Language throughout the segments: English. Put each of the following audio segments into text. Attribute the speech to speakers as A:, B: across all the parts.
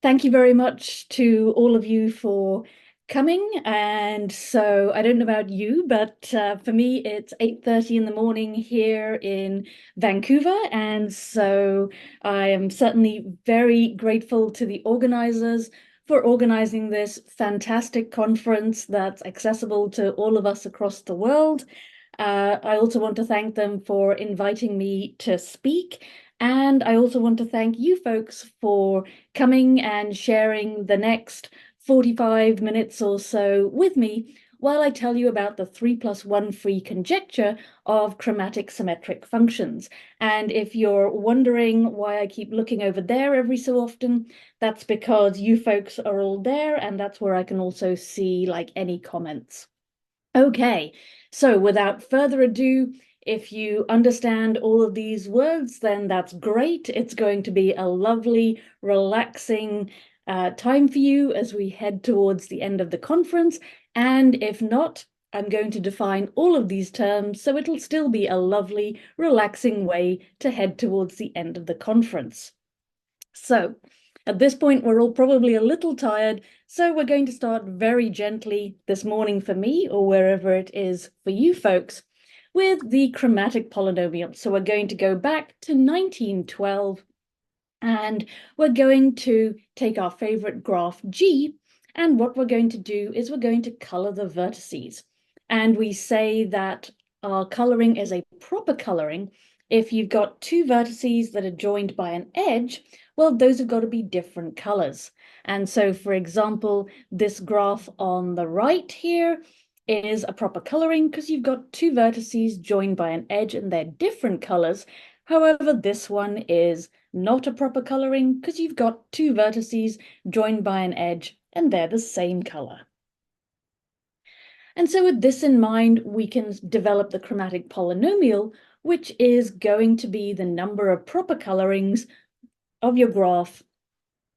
A: Thank you very much to all of you for coming. And so I don't know about you, but for me, it's 8:30 in the morning here in Vancouver. And so I am certainly very grateful to the organizers for organizing this fantastic conference that's accessible to all of us across the world. I also want to thank them for inviting me to speak. And I also want to thank you folks for coming and sharing the next 45 minutes or so with me while I tell you about the 3+1 free conjecture of chromatic symmetric functions. And if you're wondering why I keep looking over there every so often, that's because you folks are all there, and that's where I can also see like any comments. Okay, so without further ado, if you understand all of these words, then that's great. It's going to be a lovely, relaxing time for you as we head towards the end of the conference. And if not, I'm going to define all of these terms, so it'll still be a lovely, relaxing way to head towards the end of the conference. So at this point, we're all probably a little tired, so we're going to start very gently this morning for me, or wherever it is for you folks, with the chromatic polynomial. So we're going to go back to 1912, and we're going to take our favorite graph G, and what we're going to do is we're going to color the vertices. And we say that our coloring is a proper coloring if you've got two vertices that are joined by an edge. Well, those have got to be different colors. And so, for example, this graph on the right here is a proper coloring because you've got two vertices joined by an edge and they're different colors. However, this one is not a proper coloring because you've got two vertices joined by an edge and they're the same color. And so with this in mind, we can develop the chromatic polynomial, which is going to be the number of proper colorings of your graph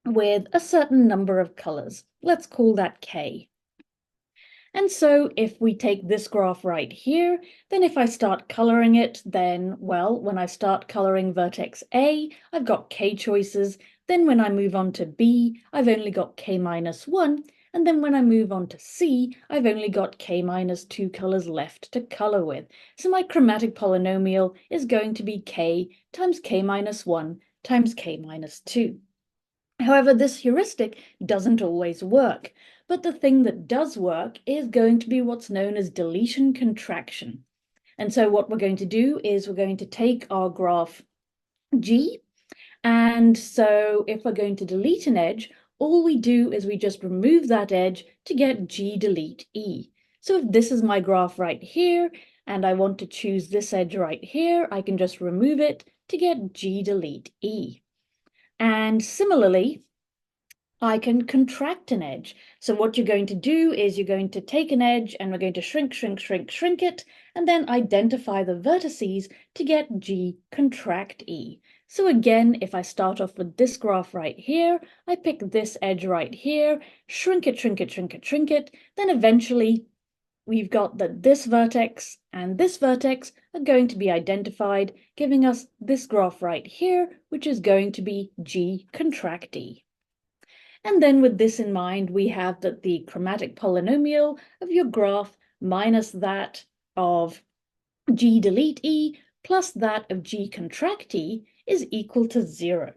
A: with a certain number of colors. Let's call that K. And so if we take this graph right here, then if I start coloring it, then, well, when I start coloring vertex A, I've got K choices. Then when I move on to B, I've only got K minus 1. And then when I move on to C, I've only got K minus 2 colors left to color with. So my chromatic polynomial is going to be K times K minus 1 times K minus 2. However, this heuristic doesn't always work, but the thing that does work is going to be what's known as deletion contraction. And so what we're going to do is we're going to take our graph G, and so if we're going to delete an edge, all we do is we just remove that edge to get G delete E. So if this is my graph right here, and I want to choose this edge right here, I can just remove it to get G delete E. And similarly, I can contract an edge. So what you're going to do is you're going to take an edge and we're going to shrink, shrink, shrink, shrink it, and then identify the vertices to get G contract E. So again, if I start off with this graph right here, I pick this edge right here, shrink it, shrink it, shrink it, shrink it, then eventually we've got that this vertex and this vertex are going to be identified, giving us this graph right here, which is going to be G contract E. And then with this in mind, we have that the chromatic polynomial of your graph minus that of G delete E plus that of G contract E is equal to 0.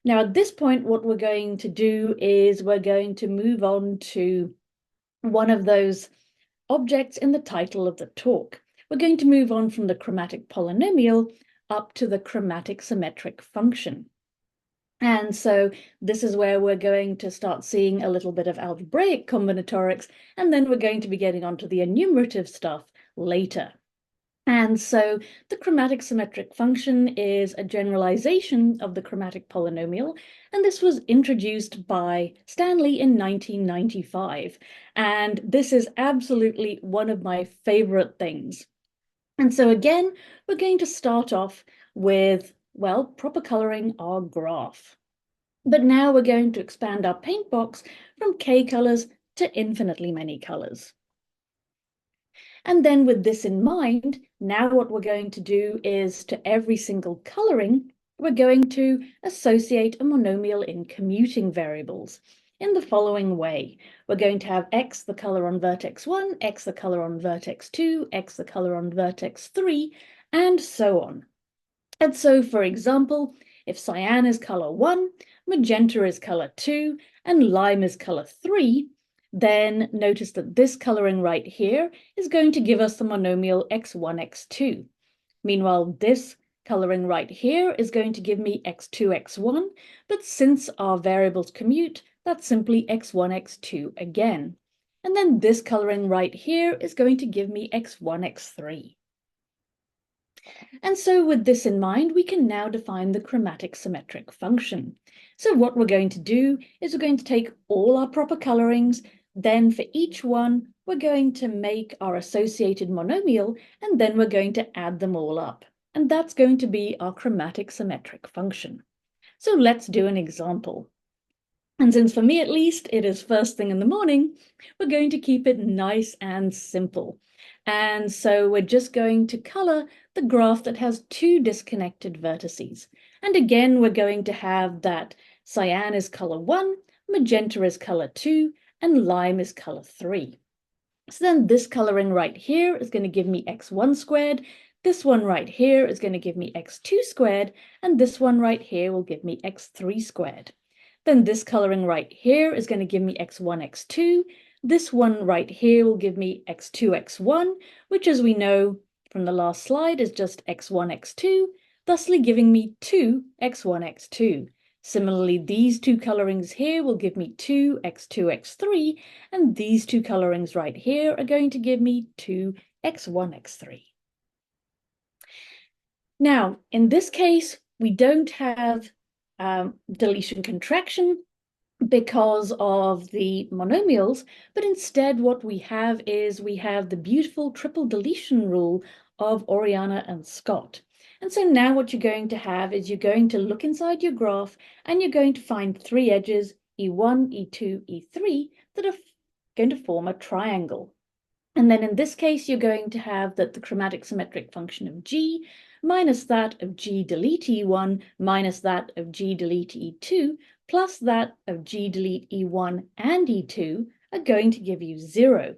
A: Now at this point, what we're going to do is we're going to move on to one of those objects in the title of the talk. We're going to move on from the chromatic polynomial up to the chromatic symmetric function. And so this is where we're going to start seeing a little bit of algebraic combinatorics, and then we're going to be getting onto the enumerative stuff later. And so the chromatic symmetric function is a generalization of the chromatic polynomial, and this was introduced by Stanley in 1995. And this is absolutely one of my favorite things. And so again, we're going to start off with, well, proper coloring our graph. But now we're going to expand our paint box from K colors to infinitely many colors. And then, with this in mind, now what we're going to do is to every single coloring, we're going to add a we're going to associate a monomial in commuting variables in the following way. We're going to have x the color on vertex 1, x the color on vertex 2, x the color on vertex 3, and so on. And so, for example, if cyan is color 1, magenta is color 2, and lime is color 3, then notice that this coloring right here is going to give us the monomial x1, x2. Meanwhile, this coloring right here is going to give me x2, x1, but since our variables commute, that's simply x1, x2 again. And then this coloring right here is going to give me x1, x3. And so with this in mind, we can now define the chromatic symmetric function. So what we're going to do is we're going to take all our proper colorings, then for each one, we're going to make our associated monomial, and then we're going to add them all up. And that's going to be our chromatic symmetric function. So let's do an example. And since for me at least, it is first thing in the morning, we're going to keep it nice and simple. And so we're just going to color the graph that has two disconnected vertices. And again, we're going to have that cyan is color 1, magenta is color 2, and lime is color 3. So then this coloring right here is going to give me x1 squared, this one right here is going to give me x2 squared, and this one right here will give me x3 squared. Then this coloring right here is going to give me x1, x2. This one right here will give me x2, x1, which as we know from the last slide is just x1, x2, thusly giving me 2 x1, x2. Similarly, these two colorings here will give me 2 x2, x3, and these two colorings right here are going to give me 2 x1, x3. Now, in this case, we don't have deletion contraction because of the monomials, but instead what we have is we have the beautiful triple deletion rule of Oriana and Scott. And so now what you're going to have is you're going to look inside your graph and you're going to find three edges, E1, E2, E3, that are going to form a triangle. And then in this case, you're going to have that the chromatic symmetric function of G minus that of G delete E1 minus that of G delete E2 plus that of G delete E1 and E2 are going to give you 0.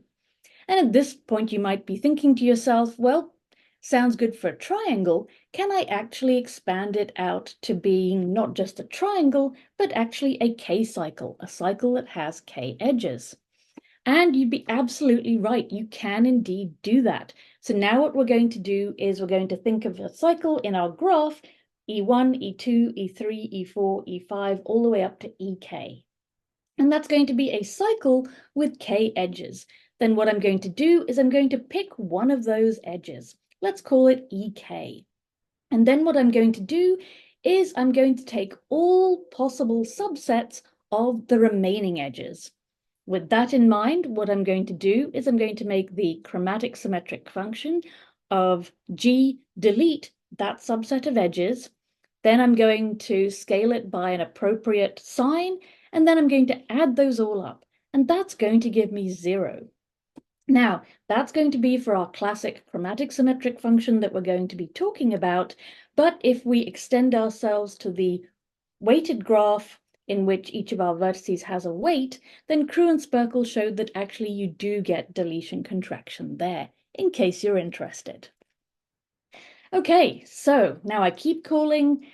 A: And at this point, you might be thinking to yourself, well, sounds good for a triangle. Can I actually expand it out to being not just a triangle, but actually a K-cycle, a cycle that has K edges? And you'd be absolutely right. You can indeed do that. So now what we're going to do is we're going to think of a cycle in our graph, E1, E2, E3, E4, E5, all the way up to EK. And that's going to be a cycle with K edges. Then what I'm going to do is I'm going to pick one of those edges. Let's call it EK. And then what I'm going to do is I'm going to take all possible subsets of the remaining edges. With that in mind, what I'm going to do is I'm going to make the chromatic symmetric function of G delete that subset of edges. Then I'm going to scale it by an appropriate sign, and then I'm going to add those all up. And that's going to give me 0. Now, that's going to be for our classic chromatic symmetric function that we're going to be talking about. But if we extend ourselves to the weighted graph in which each of our vertices has a weight, then Crew and Sperkel showed that actually you do get deletion contraction there, in case you're interested. Okay, so now I keep calling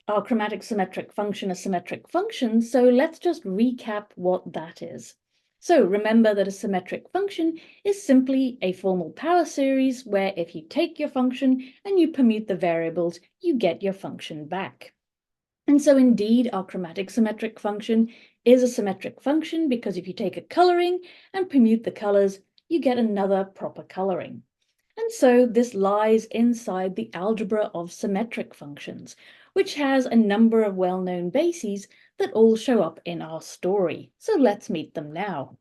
A: our chromatic symmetric function a symmetric function, so let's just recap what that is. So remember that a symmetric function is simply a formal power series where if you take your function and you permute the variables, you get your function back. And so indeed, our chromatic symmetric function is a symmetric function because if you take a coloring and permute the colors, you get another proper coloring. And so this lies inside the algebra of symmetric functions, which has a number of well-known bases that all show up in our story. So let's meet them now.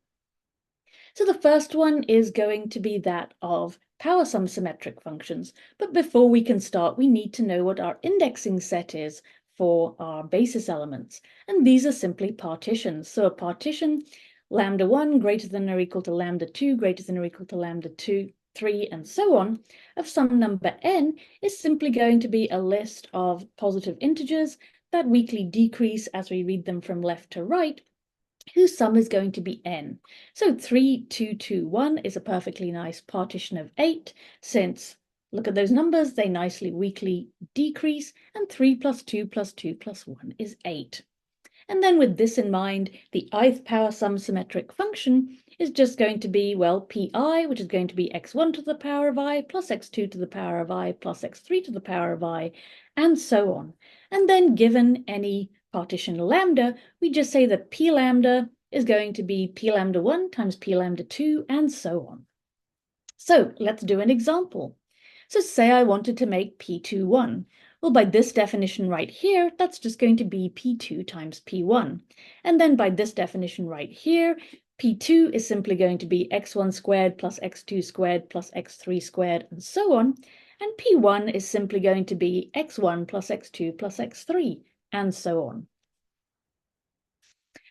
A: So the first one is going to be that of power sum symmetric functions. But before we can start, we need to know what our indexing set is for our basis elements. And these are simply partitions. So a partition, lambda 1 greater than or equal to lambda 2 greater than or equal to lambda 2 3, and so on, of some number n is simply going to be a list of positive integers that weakly decrease as we read them from left to right, whose sum is going to be n. So 3, 2, 2, 1 is a perfectly nice partition of 8, since, look at those numbers, they nicely weakly decrease, and 3 plus 2 plus 2 plus 1 is 8. And then with this in mind, the ith power sum symmetric function is just going to be, well, pi, which is going to be x1 to the power of I plus x2 to the power of I plus x3 to the power of I, and so on. And then given any partition lambda, we just say that p lambda is going to be p lambda 1 times p lambda 2, and so on. So let's do an example. So say I wanted to make p2 1. Well, by this definition right here, that's just going to be p2 times p1. And then by this definition right here, p2 is simply going to be x1 squared plus x2 squared plus x3 squared, and so on. And p1 is simply going to be x1 plus x2 plus x3, and so on.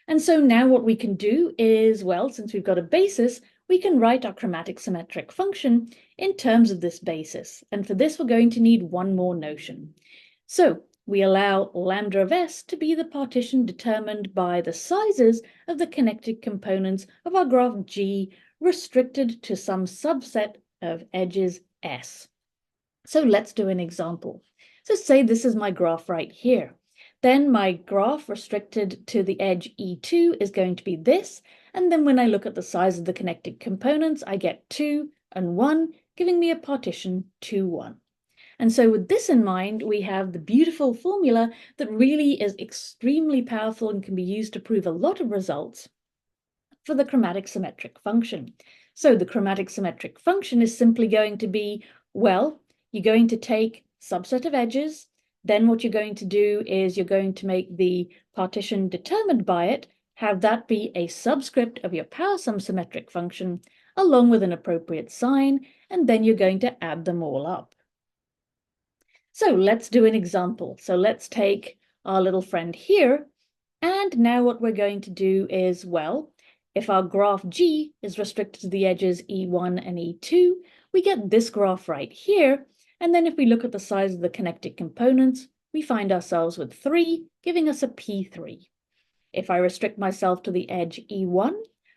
A: And so now what we can do is, well, since we've got a basis, we can write our chromatic symmetric function in terms of this basis. And for this, we're going to need one more notion. So we allow lambda of S to be the partition determined by the sizes of the connected components of our graph G restricted to some subset of edges S. So let's do an example. So say this is my graph right here. Then my graph restricted to the edge E2 is going to be this, and then when I look at the size of the connected components, I get 2 and 1, giving me a partition 2, 1. And so with this in mind, we have the beautiful formula that really is extremely powerful and can be used to prove a lot of results for the chromatic symmetric function. So the chromatic symmetric function is simply going to be, well, you're going to take subset of edges, then what you're going to do is you're going to make the partition determined by it, have that be a subscript of your power sum symmetric function, along with an appropriate sign, and then you're going to add them all up. So let's do an example. So let's take our little friend here, and now what we're going to do is, well, if our graph G is restricted to the edges E1 and E2, we get this graph right here. And then if we look at the size of the connected components, we find ourselves with 3, giving us a P3. If I restrict myself to the edge E1,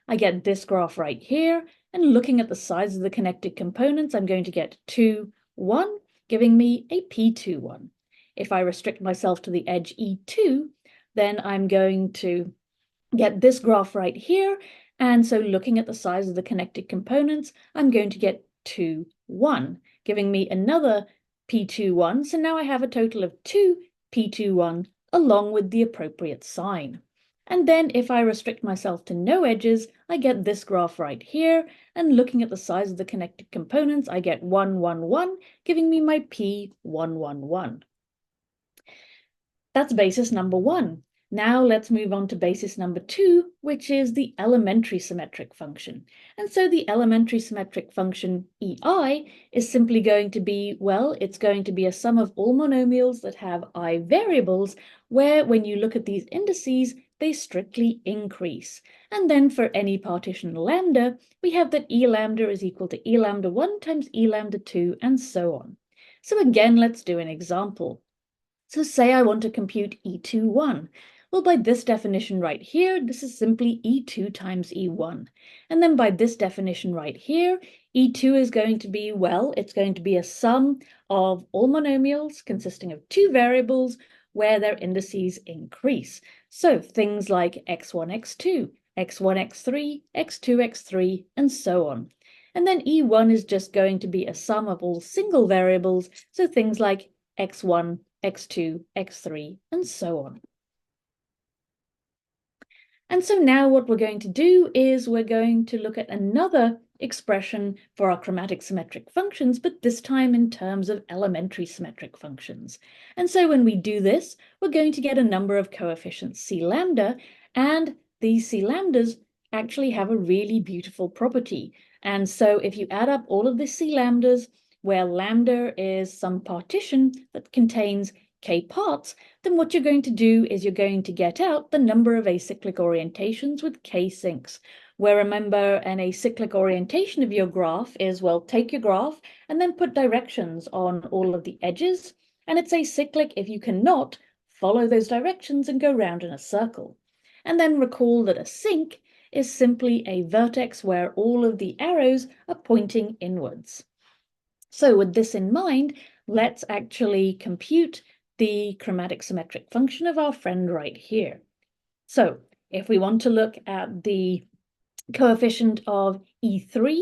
A: I get this graph right here. And looking at the size of the connected components, I'm going to get 2, 1, giving me a P2, 1. If I restrict myself to the edge E2, then I'm going to get this graph right here. And so looking at the size of the connected components, I'm going to get 2, 1, giving me another P2, 1. So now I have a total of 2 P2, 1, along with the appropriate sign. And then if I restrict myself to no edges, I get this graph right here. And looking at the size of the connected components, I get 1, 1, 1, giving me my P1, 1, 1. That's basis number 1. Now let's move on to basis number 2, which is the elementary symmetric function. And so the elementary symmetric function EI is simply going to be, well, it's going to be a sum of all monomials that have I variables, where when you look at these indices, they strictly increase. And then for any partition lambda, we have that E lambda is equal to E lambda 1 times E lambda 2, and so on. So again, let's do an example. So say I want to compute E2, 1. Well, by this definition right here, this is simply E2 times E1. And then by this definition right here, E2 is going to be, well, it's going to be a sum of all monomials consisting of 2 variables where their indices increase. So things like x1, x2, x1, x3, x2, x3, and so on. And then E1 is just going to be a sum of all single variables, so things like x1, x2, x3, and so on. And so now what we're going to do is we're going to look at another expression for our chromatic symmetric functions, but this time in terms of elementary symmetric functions. And so when we do this, we're going to get a number of coefficients C lambda, and these C lambdas actually have a really beautiful property. And so if you add up all of the C lambdas, where lambda is some partition that contains K parts, then what you're going to do is you're going to get out the number of acyclic orientations with K sinks, where remember an acyclic orientation of your graph is, well, take your graph and then put directions on all of the edges, and it's acyclic if you cannot follow those directions and go round in a circle. And then recall that a sync is simply a vertex where all of the arrows are pointing inwards. So with this in mind, let's actually compute the chromatic symmetric function of our friend right here. So if we want to look at the coefficient of E3,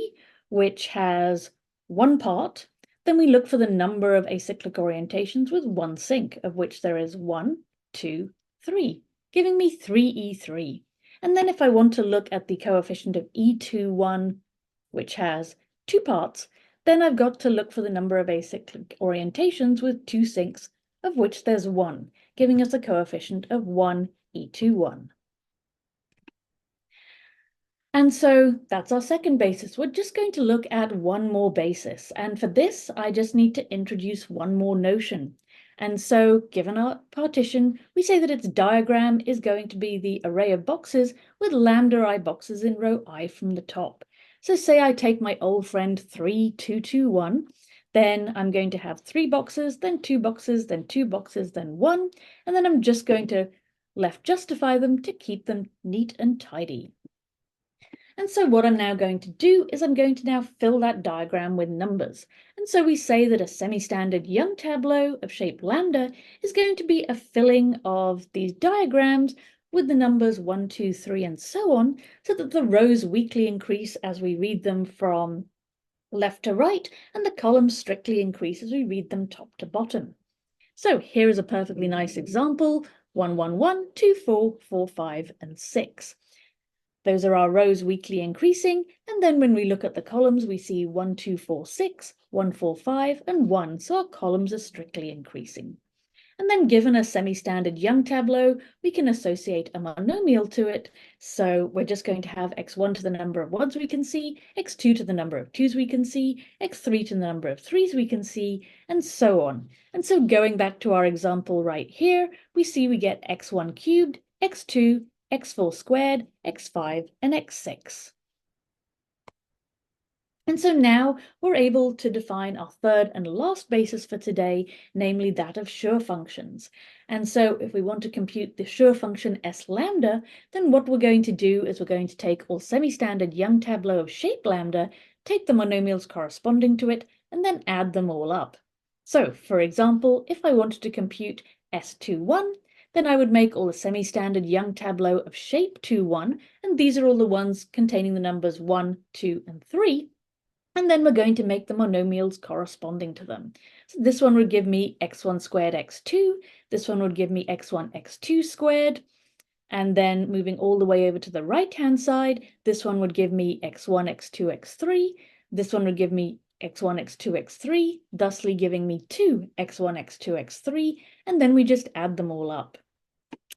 A: which has one part, then we look for the number of acyclic orientations with one sync, of which there is 1, 2, 3, giving me 3E3. And then if I want to look at the coefficient of E21, which has two parts, then I've got to look for the number of acyclic orientations with two syncs, of which there's 1, giving us a coefficient of 1E21. And so that's our second basis. We're just going to look at one more basis. And for this, I just need to introduce one more notion. And so given our partition, we say that its diagram is going to be the array of boxes with lambda I boxes in row I from the top. So say I take my old friend 3, 2, 2, 1, then I'm going to have 3 boxes, then 2 boxes, then 2 boxes, then 1, and then I'm just going to left justify them to keep them neat and tidy. And so what I'm now going to do is I'm going to now fill that diagram with numbers. And so we say that a semi-standard Young tableau of shape lambda is going to be a filling of these diagrams with the numbers 1, 2, 3, and so on, so that the rows weakly increase as we read them from left to right, and the columns strictly increase as we read them top to bottom. So here is a perfectly nice example: 1, 1, 1, 2, 4, 4, 5, and 6. Those are our rows weakly increasing, and then when we look at the columns, we see 1, 2, 4, 6, 1, 4, 5, and 1, so our columns are strictly increasing. And then given a semi-standard Young tableau, we can associate a monomial to it, so we're just going to have x1 to the number of 1s we can see, x2 to the number of 2s we can see, x3 to the number of 3s we can see, and so on. And so going back to our example right here, we see we get x1 cubed, x2, x4 squared, x5, and x6. And so now we're able to define our third and last basis for today, namely that of Schur functions. And so if we want to compute the Schur function S lambda, then what we're going to do is we're going to take all semi-standard Young tableau of shape lambda, take the monomials corresponding to it, and then add them all up. So for example, if I wanted to compute S21, then I would make all the semi-standard Young tableau of shape 2, 1, and these are all the ones containing the numbers 1, 2, and 3. And then we're going to make the monomials corresponding to them. So this one would give me x1 squared x2, this one would give me x1 x2 squared, and then moving all the way over to the right-hand side, this one would give me x1 x2 x3, this one would give me x1 x2 x3, thusly giving me 2 x1 x2 x3, and then we just add them all up.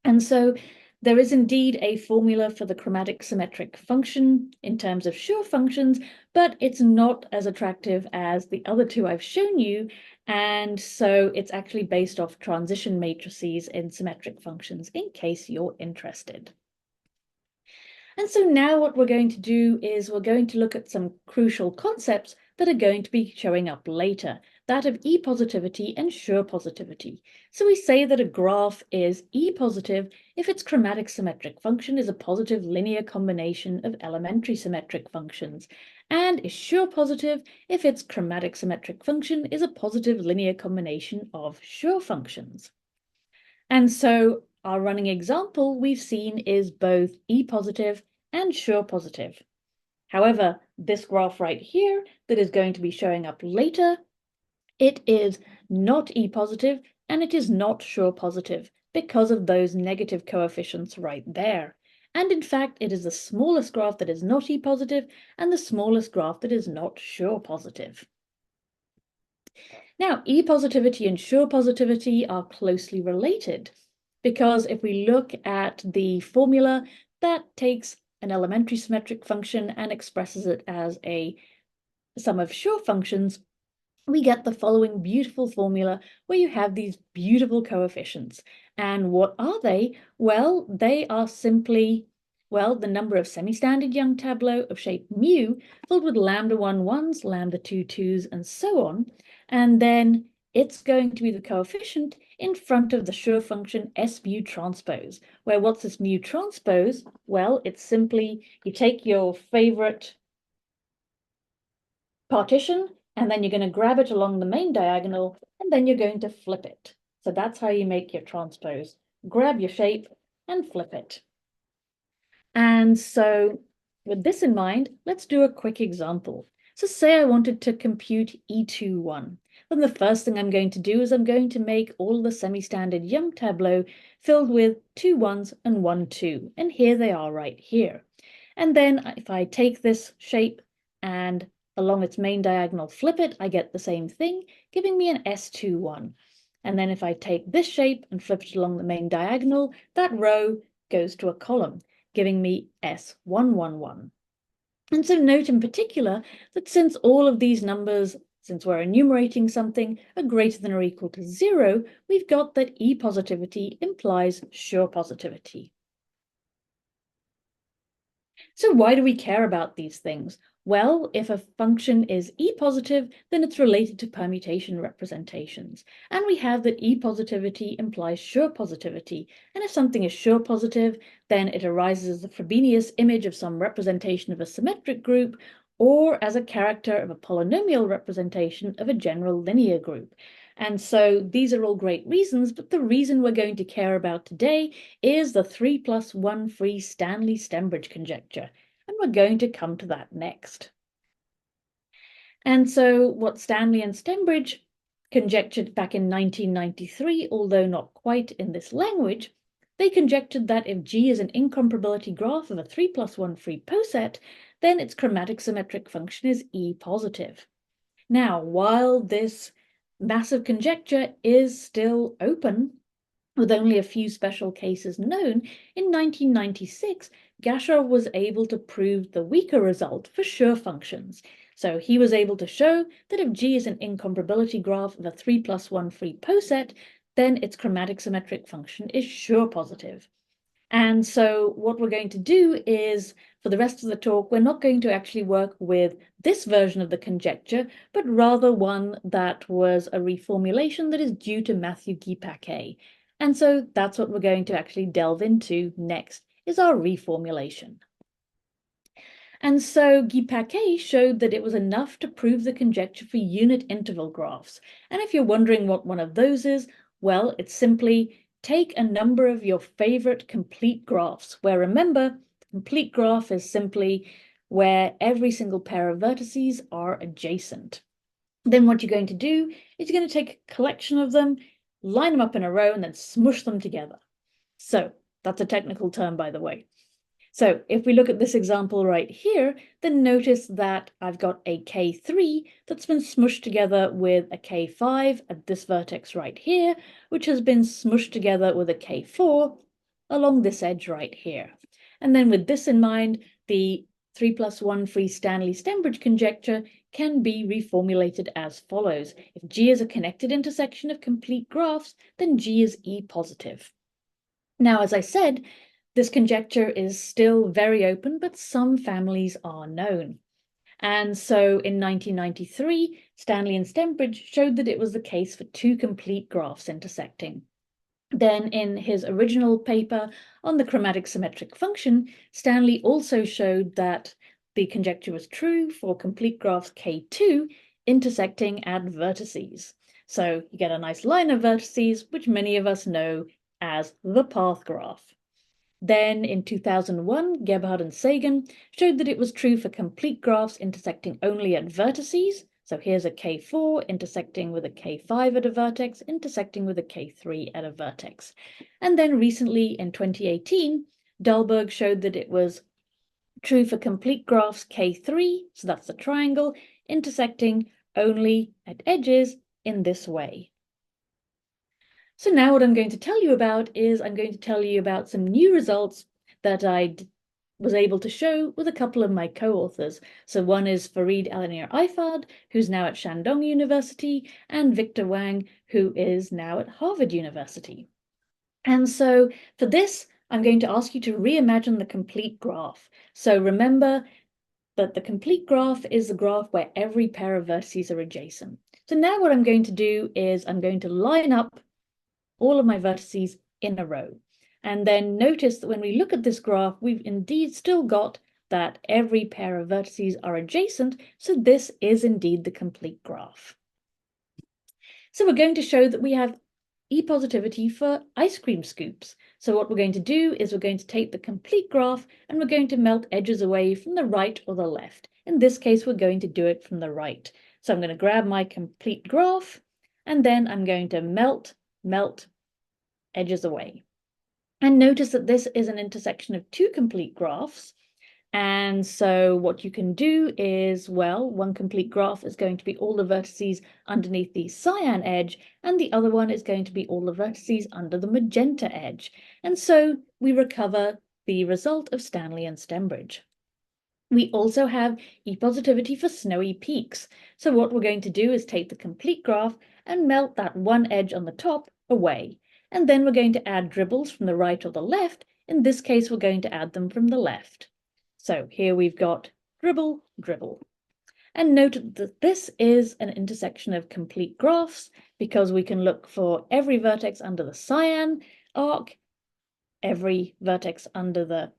A: And so there is indeed a formula for the chromatic symmetric function in terms of Schur functions, but it's not as attractive as the other two I've shown you, and so it's actually based off transition matrices in symmetric functions, in case you're interested. And so now what we're going to do is we're going to look at some crucial concepts that are going to be showing up later, that of E-positivity and Schur positivity. So we say that a graph is E-positive if its chromatic symmetric function is a positive linear combination of elementary symmetric functions, and is Schur positive if its chromatic symmetric function is a positive linear combination of Schur functions. And so our running example we've seen is both E-positive and Schur positive. However, this graph right here that is going to be showing up later, it is not E-positive and it is not Schur positive because of those negative coefficients right there. And in fact, it is the smallest graph that is not E-positive and the smallest graph that is not Schur positive. Now, E-positivity and Schur positivity are closely related because if we look at the formula, that takes an elementary symmetric function and expresses it as a sum of Schur functions, we get the following beautiful formula where you have these beautiful coefficients. And what are they? Well, they are simply Well, the number of semi-standard Young tableau of shape mu filled with lambda 1 1s, lambda 2 2s, and so on. And then it's going to be the coefficient in front of the Schur function S mu transpose, where what's this mu transpose? Well, it's simply you take your favorite partition, and then you're going to grab it along the main diagonal, and then you're going to flip it. So that's how you make your transpose. Grab your shape and flip it. And so with this in mind, let's do a quick example. So say I wanted to compute E21. Then the first thing I'm going to do is I'm going to make all the semi-standard Young tableau filled with 2 1s and 1 2. And here they are right here. And then if I take this shape and along its main diagonal flip it, I get the same thing, giving me an S21. And then if I take this shape and flip it along the main diagonal, that row goes to a column, giving me S111. And so note in particular that since all of these numbers, since we're enumerating something, are greater than or equal to 0, we've got that E positivity implies Schur positivity. So why do we care about these things? Well, if a function is E positive, then it's related to permutation representations. And we have that E positivity implies Schur positivity. And if something is Schur positive, then it arises as the Frobenius image of some representation of a symmetric group, or as a character of a polynomial representation of a general linear group. And so these are all great reasons, but the reason we're going to care about today is the 3+1 free Stanley-Stembridge conjecture, and we're going to come to that next. And so what Stanley and Stembridge conjectured back in 1993, although not quite in this language, they conjectured that if G is an incomparability graph of a 3+1 free poset, then its chromatic symmetric function is E positive. Now, while this massive conjecture is still open, with only a few special cases known, in 1996, Gashov was able to prove the weaker result for Schur functions. So he was able to show that if G is an incomparability graph of a 3+1 free poset, then its chromatic symmetric function is Schur positive. And so what we're going to do is, for the rest of the talk, we're not going to actually work with this version of the conjecture, but rather one that was a reformulation that is due to Matthew Guy-Paquet. And so that's what we're going to actually delve into next, is our reformulation. And so Guy-Paquet showed that it was enough to prove the conjecture for unit interval graphs. And if you're wondering what one of those is, well, it's simply take a number of your favorite complete graphs, where remember, the complete graph is simply where every single pair of vertices are adjacent. Then what you're going to do is you're going to take a collection of them, line them up in a row, and then smush them together. So that's a technical term, by the way. So if we look at this example right here, then notice that I've got a K3 that's been smushed together with a K5 at this vertex right here, which has been smushed together with a K4 along this edge right here. And then with this in mind, the 3+1 free Stanley-Stembridge conjecture can be reformulated as follows. If G is a connected intersection of complete graphs, then G is E positive. Now, as I said, this conjecture is still very open, but some families are known. And so in 1993, Stanley and Stembridge showed that it was the case for two complete graphs intersecting. Then in his original paper on the chromatic symmetric function, Stanley also showed that the conjecture was true for complete graphs K2 intersecting at vertices. So you get a nice line of vertices, which many of us know as the path graph. Then in 2001, Gebhard and Sagan showed that it was true for complete graphs intersecting only at vertices. So here's a K4 intersecting with a K5 at a vertex, intersecting with a K3 at a vertex. And then recently in 2018, Dahlberg showed that it was true for complete graphs K3, so that's the triangle, intersecting only at edges in this way. So now what I'm going to tell you about is I'm going to tell you about some new results that I was able to show with a couple of my co-authors. So one is Farid Alanir Eifard, who's now at Shandong University, and Victor Wang, who is now at Harvard University. And so for this, I'm going to ask you to reimagine the complete graph. So remember that the complete graph is the graph where every pair of vertices are adjacent. So now what I'm going to do is I'm going to line up all of my vertices in a row. And then notice that when we look at this graph, we've indeed still got that every pair of vertices are adjacent, so this is indeed the complete graph. So we're going to show that we have e-positivity for ice cream scoops. So what we're going to do is we're going to take the complete graph and we're going to melt edges away from the right or the left. In this case, we're going to do it from the right. So I'm going to grab my complete graph and then I'm going to melt edges away. And notice that this is an intersection of two complete graphs. And so what you can do is, well, one complete graph is going to be all the vertices underneath the cyan edge, and the other one is going to be all the vertices under the magenta edge. And so we recover the result of Stanley and Stembridge. We also have e-positivity for snowy peaks. So what we're going to do is take the complete graph and melt that one edge on the top away. And then we're going to add dribbles from the right or the left. In this case, we're going to add them from the left. So here we've got dribble, dribble. And note that this is an intersection of complete graphs because we can look for every vertex under the cyan arc, every vertex under the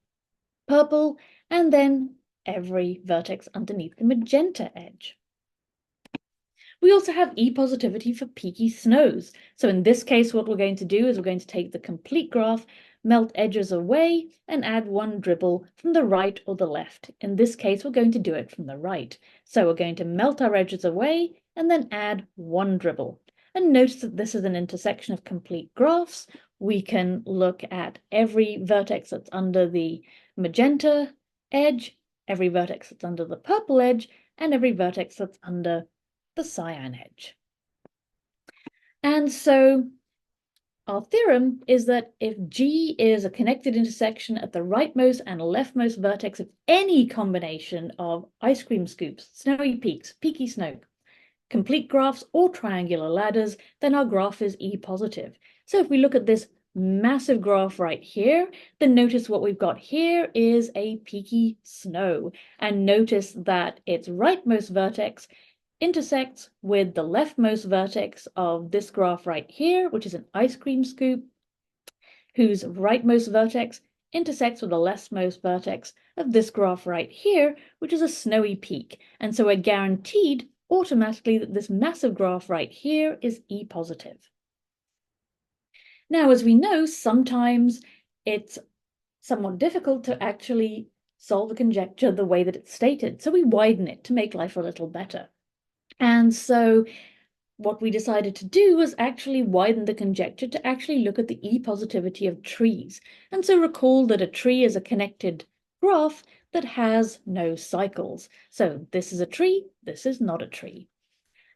A: purple, and then every vertex underneath the magenta edge. We also have e-positivity for peaky snows. So in this case, what we're going to do is we're going to take the complete graph, melt edges away, and add one dribble from the right or the left. In this case, we're going to do it from the right. So we're going to melt our edges away and then add one dribble. And notice that this is an intersection of complete graphs. We can look at every vertex that's under the magenta edge, every vertex that's under the purple edge, and every vertex that's under the cyan edge. And so our theorem is that if G is a connected intersection at the rightmost and leftmost vertex of any combination of ice cream scoops, snowy peaks, peaky snow, complete graphs, or triangular ladders, then our graph is E-positive. So if we look at this massive graph right here, then notice what we've got here is a peaky snow. And notice that its rightmost vertex intersects with the leftmost vertex of this graph right here, which is an ice cream scoop, whose rightmost vertex intersects with the leftmost vertex of this graph right here, which is a snowy peak. And so we're guaranteed automatically that this massive graph right here is E-positive. Now, as we know, sometimes it's somewhat difficult to actually solve a conjecture the way that it's stated, so we widen it to make life a little better. And so what we decided to do was actually widen the conjecture to actually look at the E-positivity of trees. And so recall that a tree is a connected graph that has no cycles. So this is a tree, this is not a tree.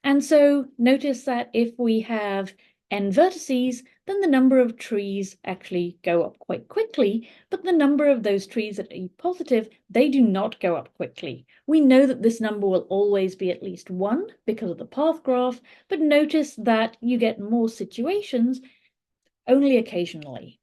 A: And so notice that if we have n vertices, then the number of trees actually go up quite quickly, but the number of those trees that are E-positive, they do not go up quickly. We know that this number will always be at least 1 because of the path graph, but notice that you get more situations only occasionally.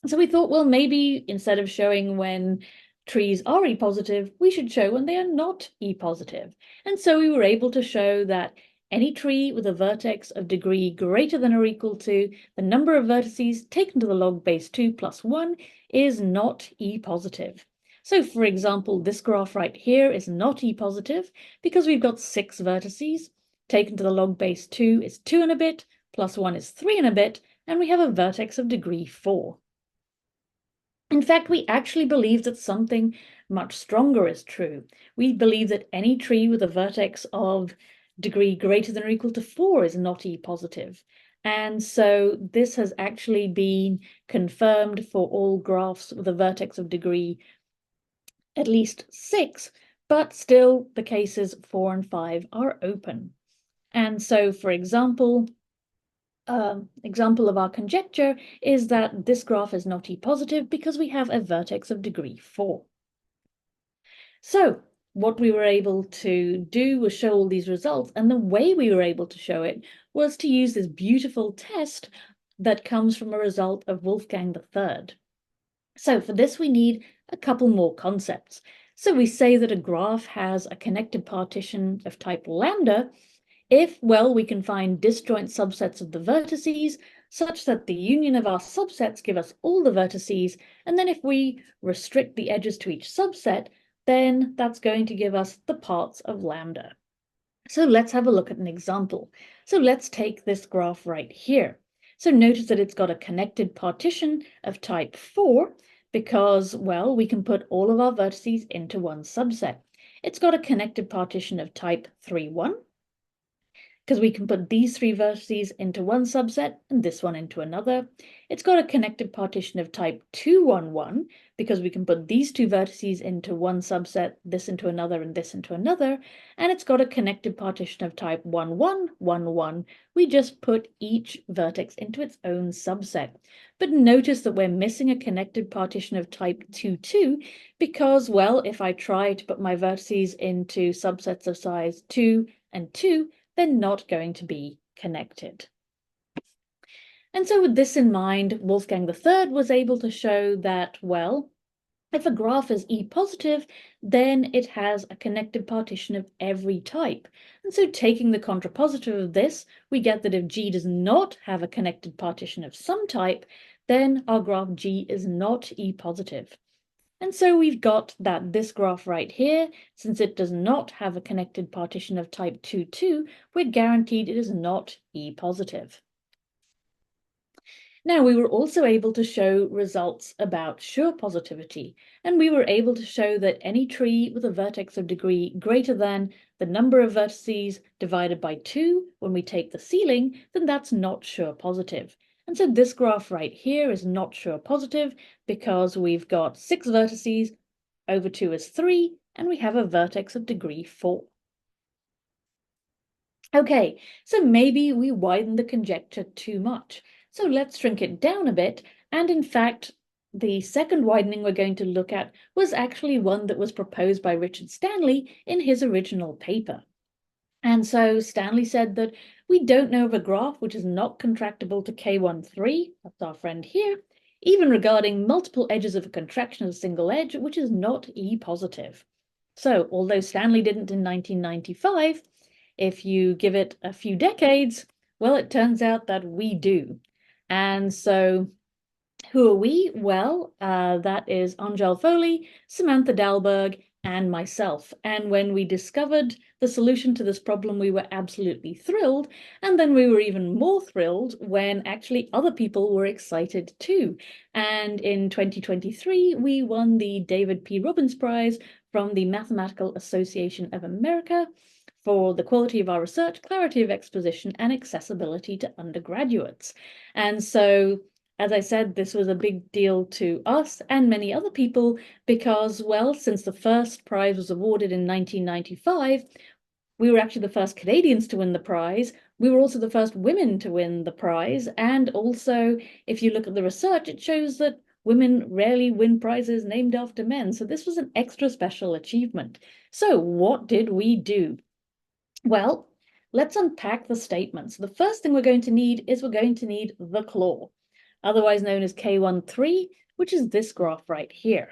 A: So we thought, well, maybe instead of showing when trees are E-positive, we should show when they are not E-positive. And so we were able to show that any tree with a vertex of degree greater than or equal to the number of vertices taken to the log base 2 plus 1 is not E-positive. So for example, this graph right here is not E-positive because we've got 6 vertices. Taken to the log base 2 is 2 and a bit, plus 1 is 3 and a bit, and we have a vertex of degree 4. In fact, we actually believe that something much stronger is true. We believe that any tree with a vertex of degree greater than or equal to 4 is not E-positive. And so this has actually been confirmed for all graphs with a vertex of degree at least 6, but still the cases 4 and 5 are open. And so, for example, example of our conjecture is that this graph is not E-positive because we have a vertex of degree 4. So what we were able to do was show all these results, and the way we were able to show it was to use this beautiful test that comes from a result of Wolfgang III. So for this, we need a couple more concepts. So we say that a graph has a connected partition of type lambda if, well, we can find disjoint subsets of the vertices such that the union of our subsets give us all the vertices, and then if we restrict the edges to each subset, then that's going to give us the parts of lambda. So let's have a look at an example. So let's take this graph right here. So notice that it's got a connected partition of type 4 because, well, we can put all of our vertices into one subset. It's got a connected partition of type 3-1 because we can put these three vertices into one subset and this one into another. It's got a connected partition of type 2-1-1 because we can put these two vertices into one subset, this into another, and this into another. And it's got a connected partition of type 1-1-1-1. We just put each vertex into its own subset. But notice that we're missing a connected partition of type 2-2 because, well, if I try to put my vertices into subsets of size 2 and 2, they're not going to be connected. And so with this in mind, Wolfgang III was able to show that, well, if a graph is E-positive, then it has a connected partition of every type. And so taking the contrapositive of this, we get that if G does not have a connected partition of some type, then our graph G is not E-positive. And so we've got that this graph right here, since it does not have a connected partition of type 2-2, we're guaranteed it is not E-positive. Now, we were also able to show results about Schur positivity, and we were able to show that any tree with a vertex of degree greater than the number of vertices divided by 2 when we take the ceiling, then that's not Schur positive. And so this graph right here is not Schur positive because we've got 6 vertices, over 2 is 3, and we have a vertex of degree 4. Okay, so maybe we widen the conjecture too much. So let's shrink it down a bit. And in fact, the second widening we're going to look at was actually one that was proposed by Richard Stanley in his original paper. And so Stanley said that we don't know of a graph which is not contractible to K13, that's our friend here, even regarding multiple edges of a contraction of a single edge, which is not E-positive. So although Stanley didn't in 1995, if you give it a few decades, well, it turns out that we do. And so who are we? Well, that is Angel Foley, Samantha Dalberg, and myself. And when we discovered the solution to this problem, we were absolutely thrilled. And then we were even more thrilled when actually other people were excited too. And in 2023, we won the David P. Robbins Prize from the Mathematical Association of America for the quality of our research, clarity of exposition, and accessibility to undergraduates. And so, as I said, this was a big deal to us and many other people because, well, since the first prize was awarded in 1995, we were actually the first Canadians to win the prize. We were also the first women to win the prize. And also, if you look at the research, it shows that women rarely win prizes named after men. So this was an extra special achievement. So what did we do? Well, let's unpack the statements. The first thing we're going to need is the claw, otherwise known as K13, which is this graph right here.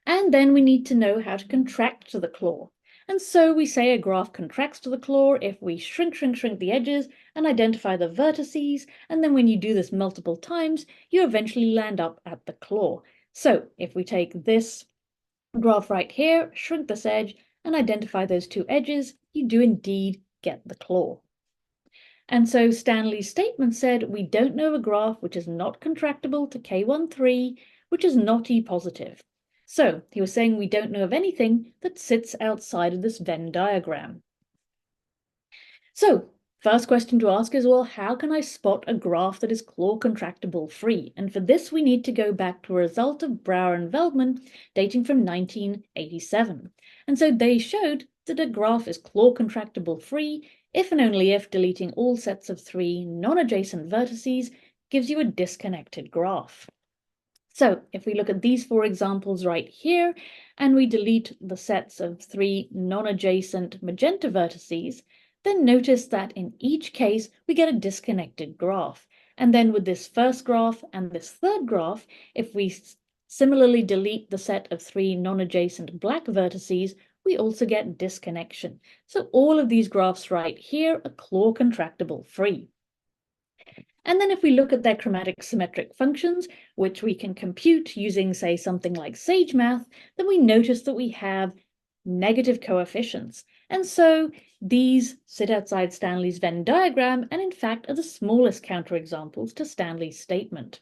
A: And then we need to know how to contract to the claw. And so we say a graph contracts to the claw if we shrink the edges and identify the vertices. And then when you do this multiple times, you eventually land up at the claw. So if we take this graph right here, shrink this edge, and identify those two edges, you do indeed get the claw. And so Stanley's statement said, we don't know a graph which is not contractible to K13, which is not E-positive. So he was saying we don't know of anything that sits outside of this Venn diagram. So first question to ask is, well, how can I spot a graph that is claw contractible free? And for this, we need to go back to a result of Brouwer and Veldman dating from 1987. And so they showed that a graph is claw contractible free if and only if deleting all sets of 3 non-adjacent vertices gives you a disconnected graph. So if we look at these 4 examples right here, and we delete the sets of 3 non-adjacent magenta vertices, then notice that in each case we get a disconnected graph. And then with this first graph and this third graph, if we similarly delete the set of 3 non-adjacent black vertices, we also get disconnection. So all of these graphs right here are claw contractible free. And then if we look at their chromatic symmetric functions, which we can compute using, say, something like Sage Math, then we notice that we have negative coefficients. And so these sit outside Stanley's Venn diagram and in fact are the smallest counterexamples to Stanley's statement.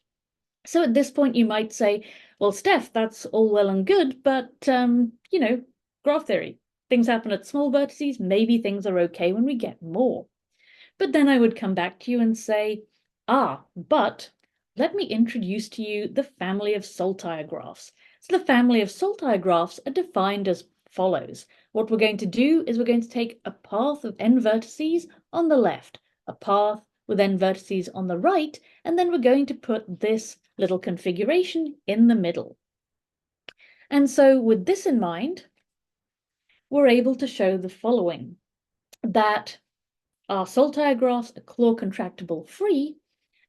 A: So at this point you might say, well, Steph, that's all well and good, but, you know, graph theory. Things happen at small vertices, maybe things are okay when we get more. But then I would come back to you and say, but let me introduce to you the family of saltire graphs. So the family of saltire graphs are defined as follows. What we're going to do is we're going to take a path of n vertices on the left, a path with n vertices on the right, and then we're going to put this little configuration in the middle. And so with this in mind, we're able to show the following, that our saltire graphs are claw contractible free,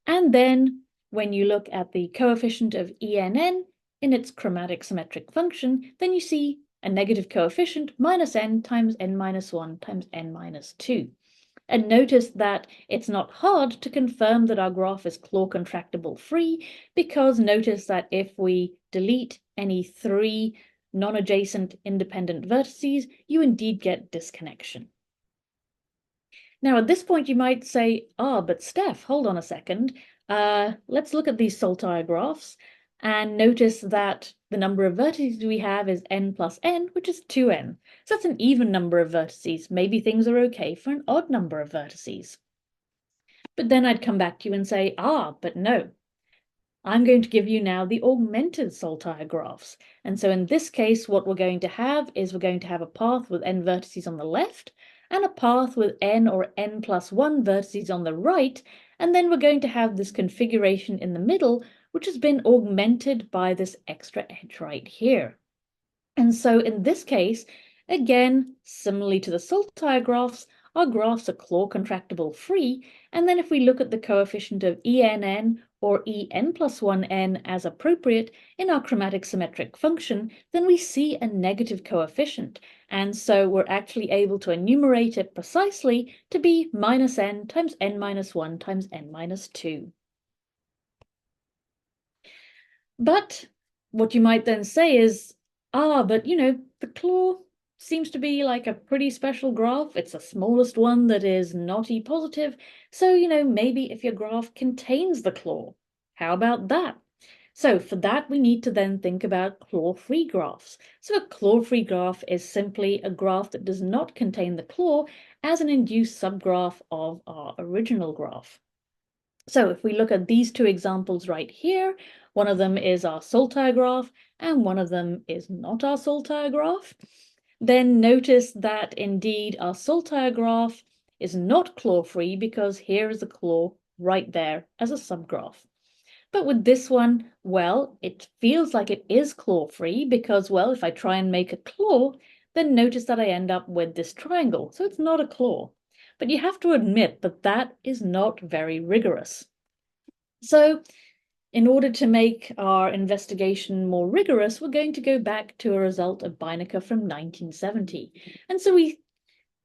A: and then when you look at the coefficient of ENN in its chromatic symmetric function, then you see a negative coefficient minus n times n minus 1 times n minus 2. And notice that it's not hard to confirm that our graph is claw contractible free, because notice that if we delete any 3 non-adjacent independent vertices, you indeed get disconnection. Now, at this point, you might say, but Steph, hold on a second. Let's look at these saltire graphs and notice that the number of vertices we have is n plus n, which is 2n. So that's an even number of vertices. Maybe things are okay for an odd number of vertices. But then I'd come back to you and say, but no. I'm going to give you now the augmented saltire graphs. And so in this case, what we're going to have is we're going to have a path with n vertices on the left, and a path with n or n plus 1 vertices on the right, and then we're going to have this configuration in the middle, which has been augmented by this extra edge right here. And so in this case, again, similarly to the saltire graphs, our graphs are claw contractible free, and then if we look at the coefficient of ENN or En plus 1n as appropriate in our chromatic symmetric function, then we see a negative coefficient, and so we're actually able to enumerate it precisely to be minus n times n minus 1 times n minus 2. But what you might then say is, but you know, the claw seems to be like a pretty special graph. It's the smallest one that is not E-positive. So, you know, maybe if your graph contains the claw, how about that? So for that, we need to then think about claw-free graphs. So a claw-free graph is simply a graph that does not contain the claw as an induced subgraph of our original graph. So if we look at these two examples right here, one of them is our saltire graph and one of them is not our saltire graph, then notice that indeed our saltire graph is not claw-free because here is a claw right there as a subgraph. But with this one, well, it feels like it is claw-free because, well, if I try and make a claw, then notice that I end up with this triangle. So it's not a claw. But you have to admit that that is not very rigorous. So in order to make our investigation more rigorous, we're going to go back to a result of Beinecker from 1970. And so we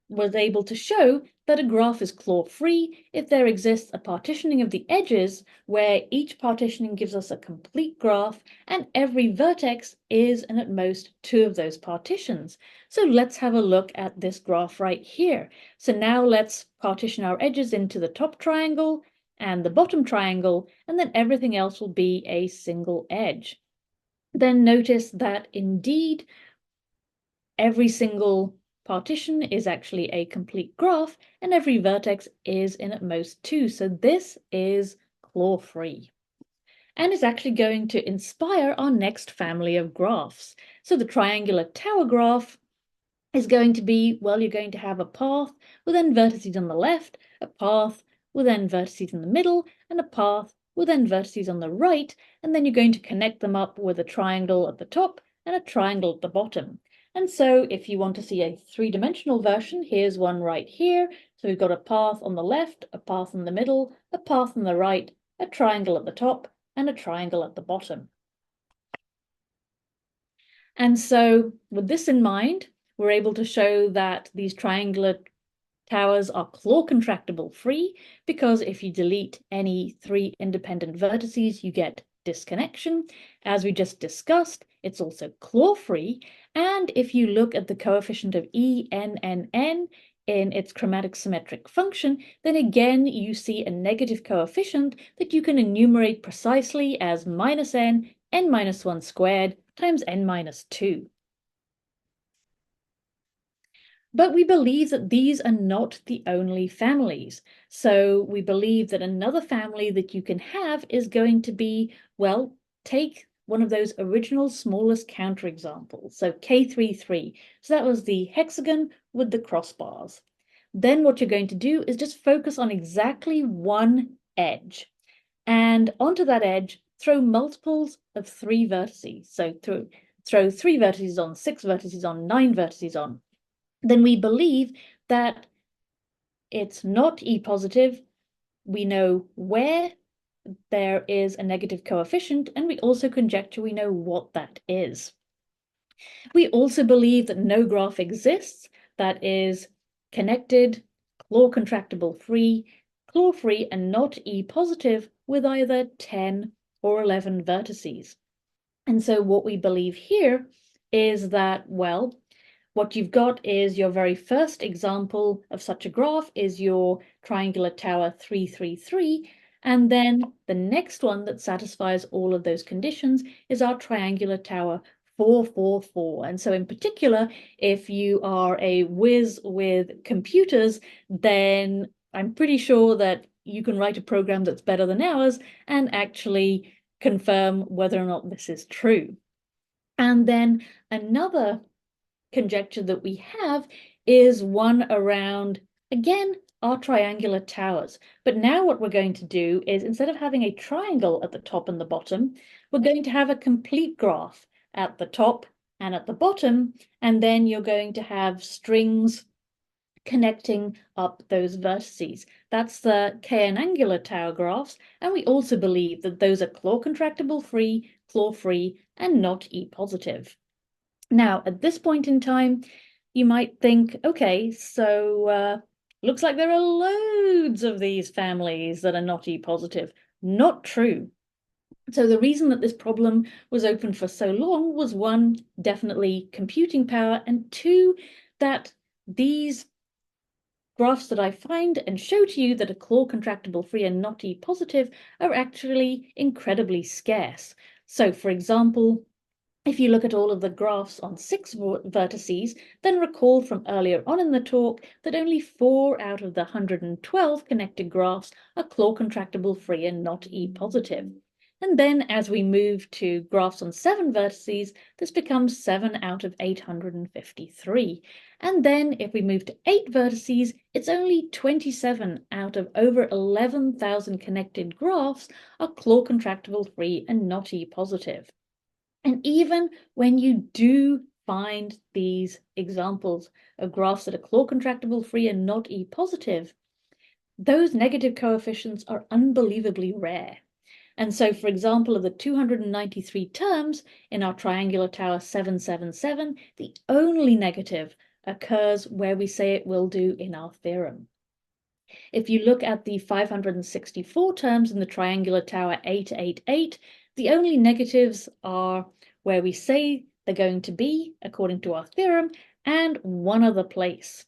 A: was able to show that a graph is claw-free if there exists a partitioning of the edges where each partitioning gives us a complete graph and every vertex is in at most 2 of those partitions. So let's have a look at this graph right here. So now let's partition our edges into the top triangle and the bottom triangle, and then everything else will be a single edge. Then notice that indeed every single partition is actually a complete graph, and every vertex is in at most 2. So this is claw-free. And it's actually going to inspire our next family of graphs. So the triangular tower graph is going to be, well, you're going to have a path with n vertices on the left, a path with n vertices in the middle, and a path with n vertices on the right, and then you're going to connect them up with a triangle at the top and a triangle at the bottom. And so if you want to see a 3-dimensional version, here's one right here. So we've got a path on the left, a path in the middle, a path on the right, a triangle at the top, and a triangle at the bottom. And so with this in mind, we're able to show that these triangular towers are claw contractible free, because if you delete any 3 independent vertices, you get disconnection. As we just discussed, it's also claw free. And if you look at the coefficient of ENNN in its chromatic symmetric function, then again you see a negative coefficient that you can enumerate precisely as -n(n-1 squared) times n-2. But we believe that these are not the only families. So we believe that another family that you can have is going to be, well, take one of those original smallest counterexamples. So K33. So that was the hexagon with the crossbars. Then what you're going to do is just focus on exactly one edge. And onto that edge, throw multiples of 3 vertices. So throw 3 vertices on, 6 vertices on, 9 vertices on. Then we believe that it's not E positive. We know where there is a negative coefficient, and we also conjecture we know what that is. We also believe that no graph exists that is connected, claw contractible free, claw free, and not E positive with either 10 or 11 vertices. And so what we believe here is that, well, what you've got is your very first example of such a graph is your triangular tower 333, and then the next one that satisfies all of those conditions is our triangular tower 444. And so in particular, if you are a whiz with computers, then I'm pretty sure that you can write a program that's better than ours and actually confirm whether or not this is true. And then another conjecture that we have is one around, again, our triangular towers. But now what we're going to do is, instead of having a triangle at the top and the bottom, we're going to have a complete graph at the top and at the bottom, and then you're going to have strings connecting up those vertices. That's the k-angular tower graphs, and we also believe that those are claw contractible free, claw free, and not E positive. Now, at this point in time, you might think, okay, so looks like there are loads of these families that are not E positive. Not true. So the reason that this problem was open for so long was, one, definitely computing power, and two, that these graphs that I find and show to you that are claw contractible free and not E positive are actually incredibly scarce. So for example, if you look at all of the graphs on 6 vertices, then recall from earlier on in the talk that only 4 out of the 112 connected graphs are claw contractible free and not E positive. And then as we move to graphs on 7 vertices, this becomes 7 out of 853. And then if we move to 8 vertices, it's only 27 out of over 11,000 connected graphs are claw contractible free and not E positive. And even when you do find these examples of graphs that are claw contractible free and not E positive, those negative coefficients are unbelievably rare. And so, for example, of the 293 terms in our triangular tower 777, the only negative occurs where we say it will do in our theorem. If you look at the 564 terms in the triangular tower 888, the only negatives are where we say they're going to be, according to our theorem, and one other place.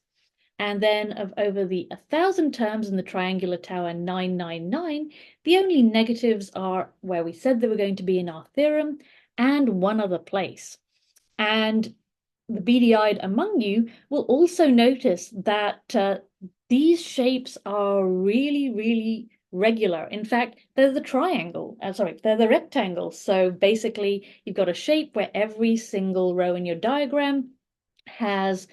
A: And then of over the 1,000 terms in the triangular tower 999, the only negatives are where we said they were going to be in our theorem and one other place. And the beady-eyed among you will also notice that these shapes are really, really regular. In fact, they're the they're the rectangle. So basically, you've got a shape where every single row in your diagram has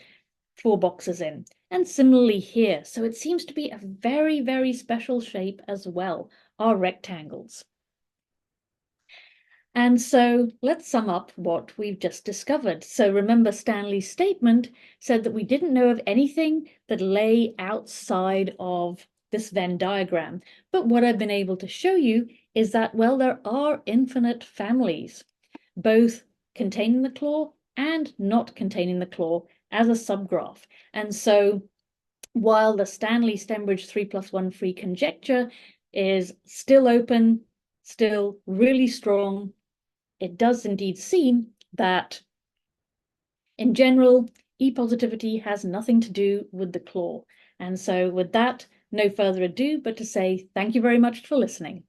A: 4 boxes in. And similarly here. So it seems to be a very, very special shape as well, are rectangles. And so let's sum up what we've just discovered. So remember, Stanley's statement said that we didn't know of anything that lay outside of this Venn diagram. But what I've been able to show you is that, well, there are infinite families, both containing the claw and not containing the claw as a subgraph. And so while the Stanley-Stembridge 3+1 free conjecture is still open, still really strong, it does indeed seem that in general, E-positivity has nothing to do with the claw. And so with that, no further ado, but to say thank you very much for listening.